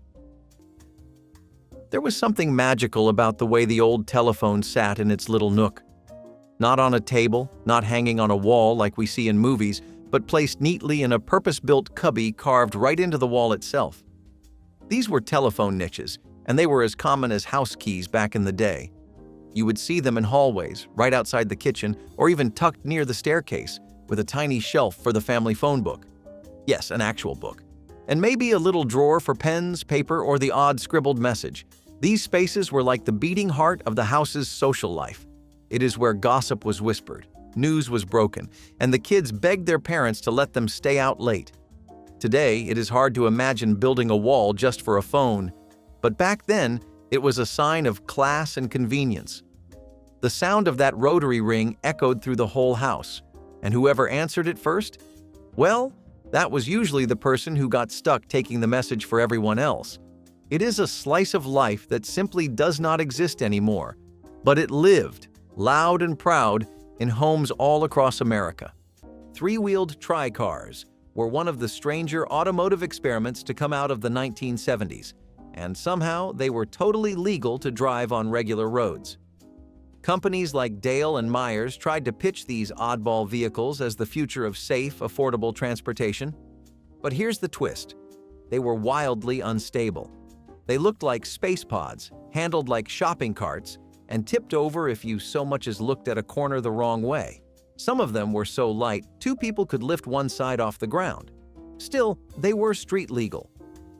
There was something magical about the way the old telephone sat in its little nook. Not on a table, not hanging on a wall like we see in movies, but placed neatly in a purpose-built cubby carved right into the wall itself. These were telephone niches, and they were as common as house keys back in the day. You would see them in hallways, right outside the kitchen, or even tucked near the staircase, with a tiny shelf for the family phone book. Yes, an actual book. And maybe a little drawer for pens, paper, or the odd scribbled message. These spaces were like the beating heart of the house's social life. It is where gossip was whispered, news was broken, and the kids begged their parents to let them stay out late. Today, it is hard to imagine building a wall just for a phone, but back then, it was a sign of class and convenience. The sound of that rotary ring echoed through the whole house, and whoever answered it first, well, that was usually the person who got stuck taking the message for everyone else. It is a slice of life that simply does not exist anymore, but it lived, loud and proud, in homes all across America. Three-wheeled tri-cars were one of the stranger automotive experiments to come out of the 1970s, and somehow they were totally legal to drive on regular roads. Companies like Dale and Myers tried to pitch these oddball vehicles as the future of safe, affordable transportation. But here's the twist. They were wildly unstable. They looked like space pods, handled like shopping carts, and tipped over if you so much as looked at a corner the wrong way. Some of them were so light, 2 people could lift one side off the ground. Still, they were street legal.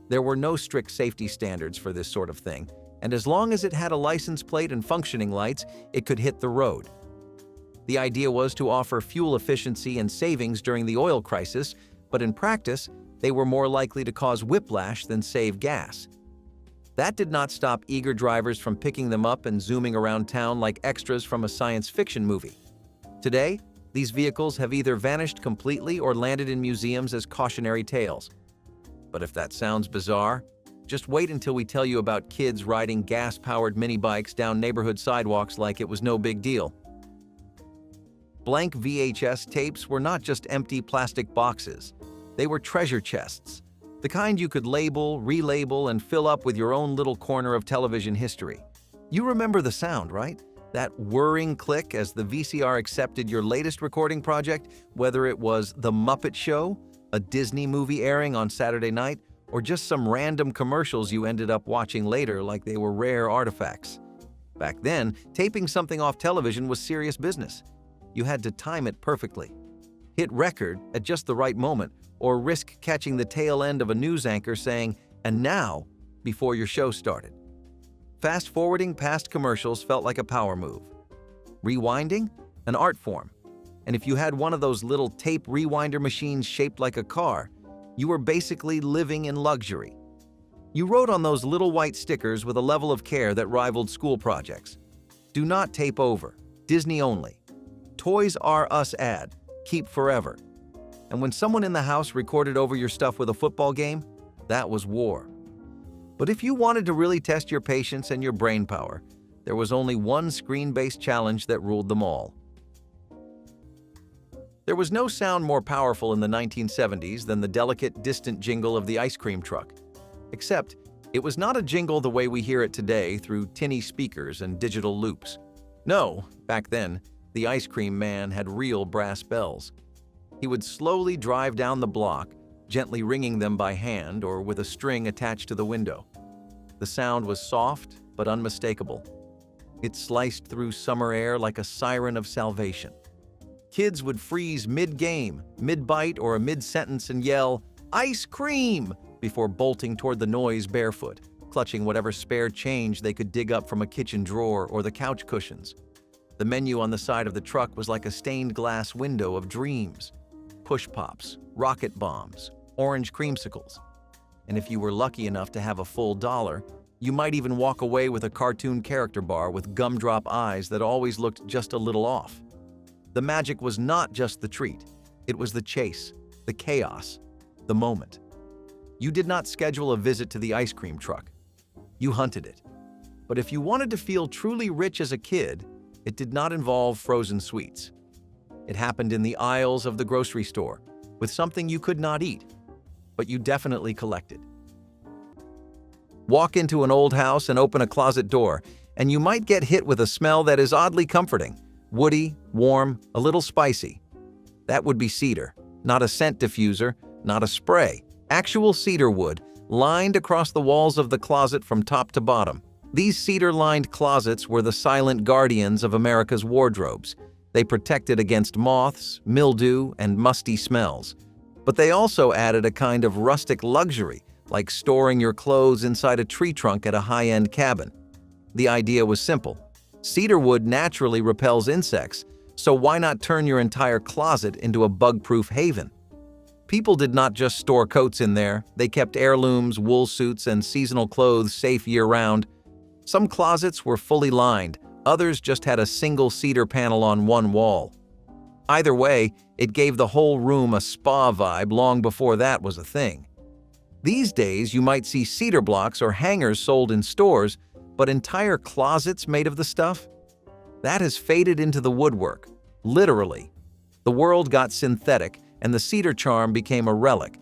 There were no strict safety standards for this sort of thing, and as long as it had a license plate and functioning lights, it could hit the road. The idea was to offer fuel efficiency and savings during the oil crisis, but in practice, they were more likely to cause whiplash than save gas. That did not stop eager drivers from picking them up and zooming around town like extras from a science fiction movie. Today, these vehicles have either vanished completely or landed in museums as cautionary tales. But if that sounds bizarre, just wait until we tell you about kids riding gas-powered mini bikes down neighborhood sidewalks like it was no big deal. Blank VHS tapes were not just empty plastic boxes. They were treasure chests, the kind you could label, relabel, and fill up with your own little corner of television history. You remember the sound, right? That whirring click as the VCR accepted your latest recording project, whether it was The Muppet Show, a Disney movie airing on Saturday night, or just some random commercials you ended up watching later like they were rare artifacts. Back then, taping something off television was serious business. You had to time it perfectly, hit record at just the right moment, or risk catching the tail end of a news anchor saying, "And now," before your show started. Fast-forwarding past commercials felt like a power move. Rewinding? An art form. And if you had one of those little tape rewinder machines shaped like a car, you were basically living in luxury. You wrote on those little white stickers with a level of care that rivaled school projects. Do not tape over. Disney only. Toys R Us ad. Keep forever. And when someone in the house recorded over your stuff with a football game, that was war. But if you wanted to really test your patience and your brain power, there was only one screen-based challenge that ruled them all. There was no sound more powerful in the 1970s than the delicate, distant jingle of the ice cream truck. Except, it was not a jingle the way we hear it today through tinny speakers and digital loops. No, back then, the ice cream man had real brass bells. He would slowly drive down the block, gently ringing them by hand or with a string attached to the window. The sound was soft but unmistakable. It sliced through summer air like a siren of salvation. Kids would freeze mid-game, mid-bite, or a mid-sentence and yell, "Ice cream!" before bolting toward the noise barefoot, clutching whatever spare change they could dig up from a kitchen drawer or the couch cushions. The menu on the side of the truck was like a stained glass window of dreams. Push pops, rocket bombs, orange creamsicles. And if you were lucky enough to have a full dollar, you might even walk away with a cartoon character bar with gumdrop eyes that always looked just a little off. The magic was not just the treat. It was the chase, the chaos, the moment. You did not schedule a visit to the ice cream truck. You hunted it. But if you wanted to feel truly rich as a kid, it did not involve frozen sweets. It happened in the aisles of the grocery store, with something you could not eat, but you definitely collected. Walk into an old house and open a closet door, and you might get hit with a smell that is oddly comforting. Woody, warm, a little spicy. That would be cedar, not a scent diffuser, not a spray. Actual cedar wood, lined across the walls of the closet from top to bottom. These cedar-lined closets were the silent guardians of America's wardrobes. They protected against moths, mildew, and musty smells. But they also added a kind of rustic luxury, like storing your clothes inside a tree trunk at a high-end cabin. The idea was simple. Cedar wood naturally repels insects, so why not turn your entire closet into a bug-proof haven? People did not just store coats in there, they kept heirlooms, wool suits, and seasonal clothes safe year-round. Some closets were fully lined, others just had a single cedar panel on one wall. Either way, it gave the whole room a spa vibe long before that was a thing. These days, you might see cedar blocks or hangers sold in stores, but entire closets made of the stuff? That has faded into the woodwork, literally. The world got synthetic, and the cedar charm became a relic.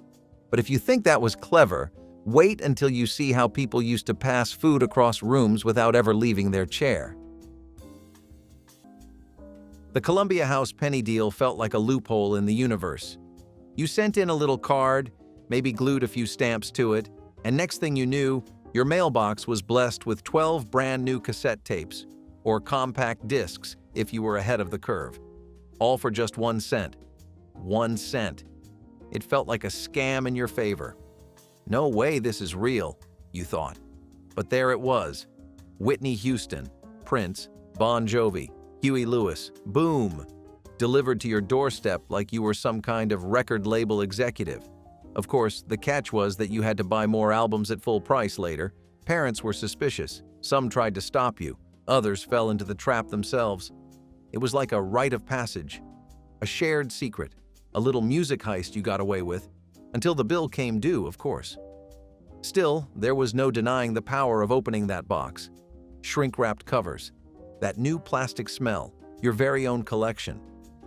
But if you think that was clever, wait until you see how people used to pass food across rooms without ever leaving their chair. The Columbia House penny deal felt like a loophole in the universe. You sent in a little card, maybe glued a few stamps to it, and next thing you knew, your mailbox was blessed with 12 brand new cassette tapes, or compact discs if you were ahead of the curve. All for just 1 cent. 1 cent. It felt like a scam in your favor. No way this is real, you thought. But there it was. Whitney Houston, Prince, Bon Jovi, Huey Lewis, boom! Delivered to your doorstep like you were some kind of record label executive. Of course, the catch was that you had to buy more albums at full price later. Parents were suspicious. Some tried to stop you. Others fell into the trap themselves. It was like a rite of passage. A shared secret. A little music heist you got away with. Until the bill came due, of course. Still, there was no denying the power of opening that box. Shrink-wrapped covers. That new plastic smell. Your very own collection.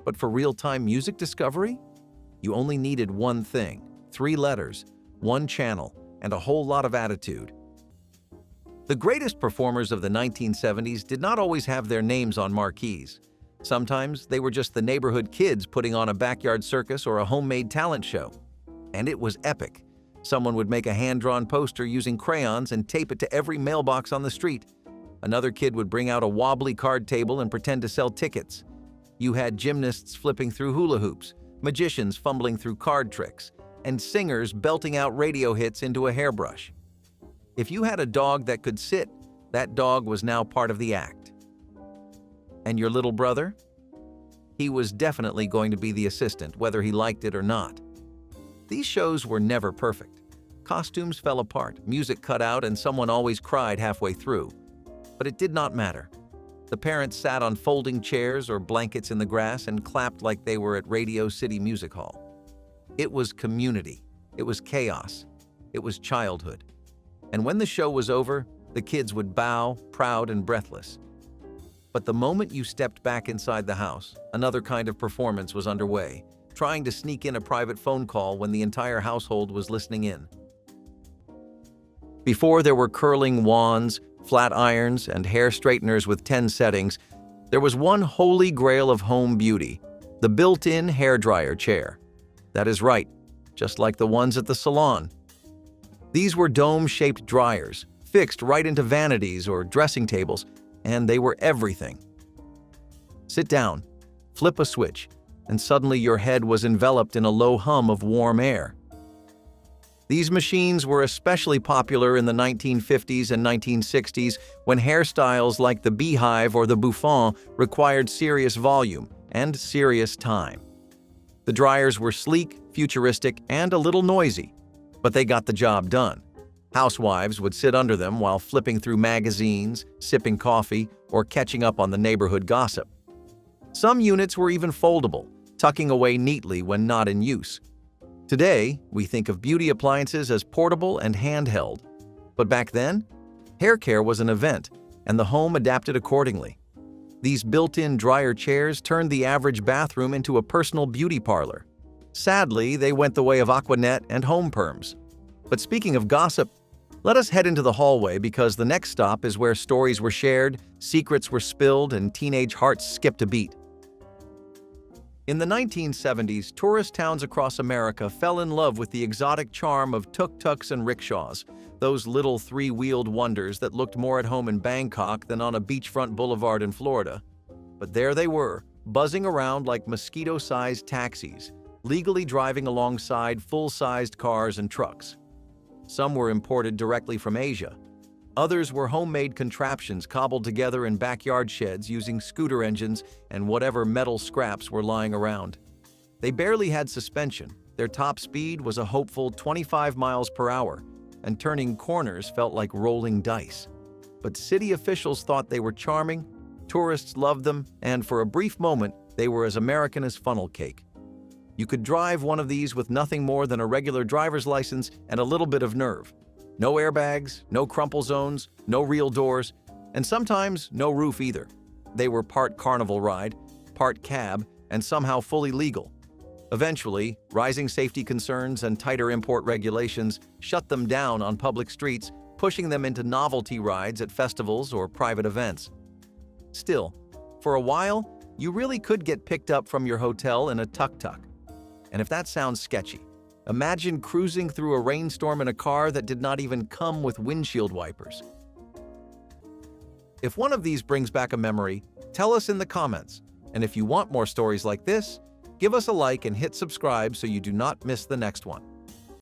But for real-time music discovery? You only needed one thing. 3 letters, 1 channel, and a whole lot of attitude. The greatest performers of the 1970s did not always have their names on marquees. Sometimes they were just the neighborhood kids putting on a backyard circus or a homemade talent show. And it was epic. Someone would make a hand-drawn poster using crayons and tape it to every mailbox on the street. Another kid would bring out a wobbly card table and pretend to sell tickets. You had gymnasts flipping through hula hoops, magicians fumbling through card tricks, and singers belting out radio hits into a hairbrush. If you had a dog that could sit, that dog was now part of the act. And your little brother? He was definitely going to be the assistant, whether he liked it or not. These shows were never perfect. Costumes fell apart, music cut out, and someone always cried halfway through. But it did not matter. The parents sat on folding chairs or blankets in the grass and clapped like they were at Radio City Music Hall. It was community. It was chaos. It was childhood. And when the show was over, the kids would bow, proud and breathless. But the moment you stepped back inside the house, another kind of performance was underway, trying to sneak in a private phone call when the entire household was listening in. Before there were curling wands, flat irons, and hair straighteners with 10 settings, there was one holy grail of home beauty, the built-in hairdryer chair. That is right, just like the ones at the salon. These were dome-shaped dryers, fixed right into vanities or dressing tables, and they were everything. Sit down, flip a switch, and suddenly your head was enveloped in a low hum of warm air. These machines were especially popular in the 1950s and 1960s when hairstyles like the beehive or the bouffant required serious volume and serious time. The dryers were sleek, futuristic, and a little noisy, but they got the job done. Housewives would sit under them while flipping through magazines, sipping coffee, or catching up on the neighborhood gossip. Some units were even foldable, tucking away neatly when not in use. Today, we think of beauty appliances as portable and handheld. But back then, hair care was an event, and the home adapted accordingly. These built-in dryer chairs turned the average bathroom into a personal beauty parlor. Sadly, they went the way of Aquanet and home perms. But speaking of gossip, let us head into the hallway because the next stop is where stories were shared, secrets were spilled, and teenage hearts skipped a beat. In the 1970s, tourist towns across America fell in love with the exotic charm of tuk-tuks and rickshaws, those little 3-wheeled wonders that looked more at home in Bangkok than on a beachfront boulevard in Florida. But there they were, buzzing around like mosquito-sized taxis, legally driving alongside full-sized cars and trucks. Some were imported directly from Asia. Others were homemade contraptions cobbled together in backyard sheds using scooter engines and whatever metal scraps were lying around. They barely had suspension. Their top speed was a hopeful 25 miles per hour, and turning corners felt like rolling dice. But city officials thought they were charming, tourists loved them, and for a brief moment, they were as American as funnel cake. You could drive one of these with nothing more than a regular driver's license and a little bit of nerve. No airbags, no crumple zones, no real doors, and sometimes no roof either. They were part carnival ride, part cab, and somehow fully legal. Eventually, rising safety concerns and tighter import regulations shut them down on public streets, pushing them into novelty rides at festivals or private events. Still, for a while, you really could get picked up from your hotel in a Tuk Tuk. And if that sounds sketchy, imagine cruising through a rainstorm in a car that did not even come with windshield wipers. If one of these brings back a memory, tell us in the comments. And if you want more stories like this, give us a like and hit subscribe so you do not miss the next one.